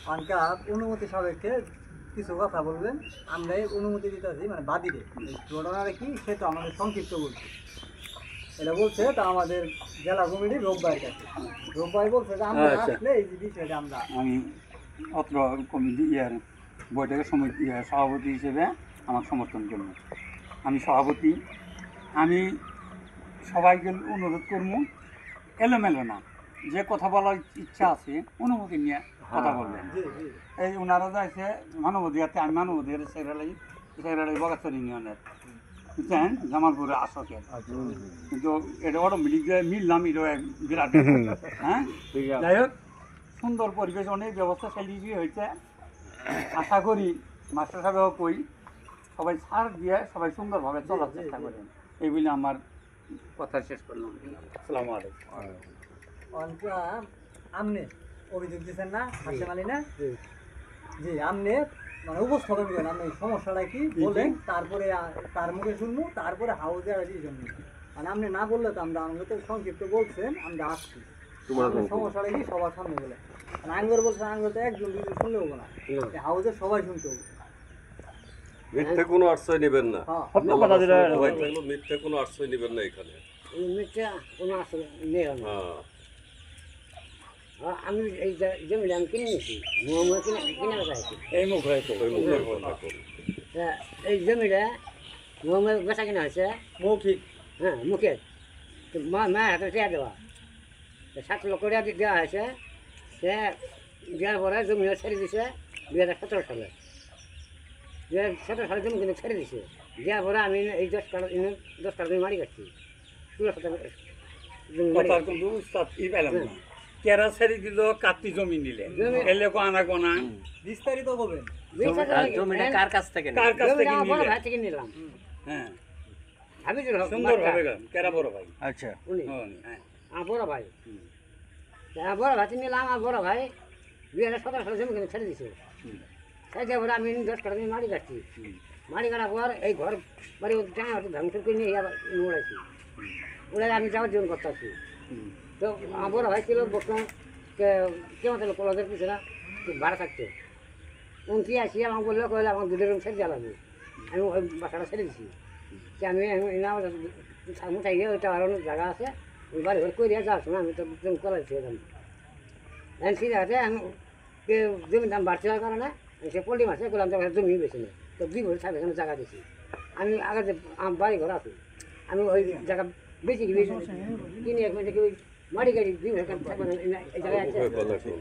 পানকা অনুমতি সাপেক্ষে কিছু কথা বলবেন, আমরা এই অনুমতি দিতেছি মানে বাদীরে। ঘটনাটা কি সে তো আমাদের সংক্ষিপ্ত বলছে, এটা বলছে তা আমাদের জেলা কমিটি রোববার কাছে। রোববার বলছে যে আমরা আসলে এই যে বিষয়টা আমরা আমি অত্র কমিটি বৈঠকের সমিতি সভাপতি হিসেবে আমার সমর্থন করব। আমি সভাপতি, আমি সবাইকে অনুরোধ করবো এলোমেলো না, যে কথা বলার ইচ্ছা আছে অনুমতি নিয়ে কথা বলবেন। এই ওনারা যাইছে মানবাধিকারতে, আমি মানবাধিকার সেক্রেটারি বগাছড়ি ইউনিয়নের, বুঝছেন, জামালপুরে আসকের। কিন্তু এটা অটোমেটিক যে মিললাম এটা বিরাট হ্যাঁ। যাই হোক, সুন্দর পরিবেশ, অনেক ব্যবস্থা চালিয়ে হয়েছে। আশা করি মাস্টার সাহেবও কই সবাই ছাড় দিয়ে সবাই সুন্দরভাবে চলার চেষ্টা করেন, এই বলে আমার কথা শেষ করলাম। আসসালামু আলাইকুম। আমনে অভিযোগ দিচ্ছেন না হাসেম আলী না? জি, আমনে মানে উপস্থাপন করেন আপনি সমস্যাটা কি বলেন, তারপরে তার মুখে শুনবো, তারপরে হাউজে ডিসিশন নিব। মানে আপনি না বললে তো আমরা তো সংক্ষিপ্ত বলছেন, আমরা আসছি সমস্যাটা কি সবার সামনে বলে। আঙ্গর বলছেন, আঙ্গর তো একজন দুজন শুনলে হবো না, হাউজের সবাই শুনতে হবে। মিথ্যে কোনো আশ্রয় নেবেন না, মিথ্যে কোনো আশ্রয় নেবেন না এখানে। কোনো আশ্রয় নেই। আমি এই জমিটা আমি কিনে নিয়েছি, কিনে বেচা এই মুখ হয়েছে এই জমিটা বেচা কিনা হয়েছে মৌখিক। হ্যাঁ, মুখে মায়ের হাতে টেয়া দেওয়া 7 লক্ষ টাকা দেওয়া হয়েছে। সে দেওয়ার পরে জমি ছেড়ে দিছে 2017 সালে। 2017 সালে জমি কিন্তু ছেড়ে দিছে। দেওয়ার পরে আমি এই 10 কাটা জমি মারি কাটছি। 16 শতক জমি মারি কথার কিন্তু ই পেলাম না। কেরা ছেড়ে দিল, কাতি জমি নিলে এলে আনা গোনা বিস্তারিত বলবেন। জমিটা কার কাছ থেকে কার কাছ থেকে বড় নিলে? ভাই থেকে নিলাম। হ্যাঁ, আমি তো সুন্দরভাবে কেরা বড় ভাই। আচ্ছা উনি হ্যাঁ, বড় ভাই, বড় ভাই নিলাম। আমার বড় ভাই 2017 সালে জমি কিন্তু ছেড়ে দিছে। ছেড়ে দেওয়ার পরে আমি 10 কাটা জমি মারি কাটছি। মারি কাটার পর এই ঘর বাড়ি ধ্বংস করে নিয়ে আবার উড়াইছি। উড়াই আমি যাওয়ার জন্য করতে আসছি। তো আমার বড় ভাই ছিল বর্তমান কেমন ছিল কলেজের পিছনে ভাড়া থাকতো। উনকি আসি আমাকে বললো, কইলে আমার দুধের রুম ছেড়ে দেওয়া লাগবে। আমি ওই বাসাটা ছেড়ে দিছি। আমি মুঠাই গিয়ে ওইটা আর অনেক জায়গা আছে, ওই বাড়ি ঘর করে যাওয়ার সময় আমি তো কলেজ ছেড়ে যাবো। সেই জায়গাতে আমি জমির দাম বাড়তে হওয়ার কারণে সে পোল্ট্রি মাছে করলাম জমি বেশি নেই। তো 2 বছর সাথে এখানে জায়গা দিছি। আমি আগে যে আমার বাড়ি ঘর আছে, আমি ওই জায়গা বেশি কিনে এক মিনিটে ওই মাটি গাড়ি 2 বছর থাকবে এই জায়গায় আছে।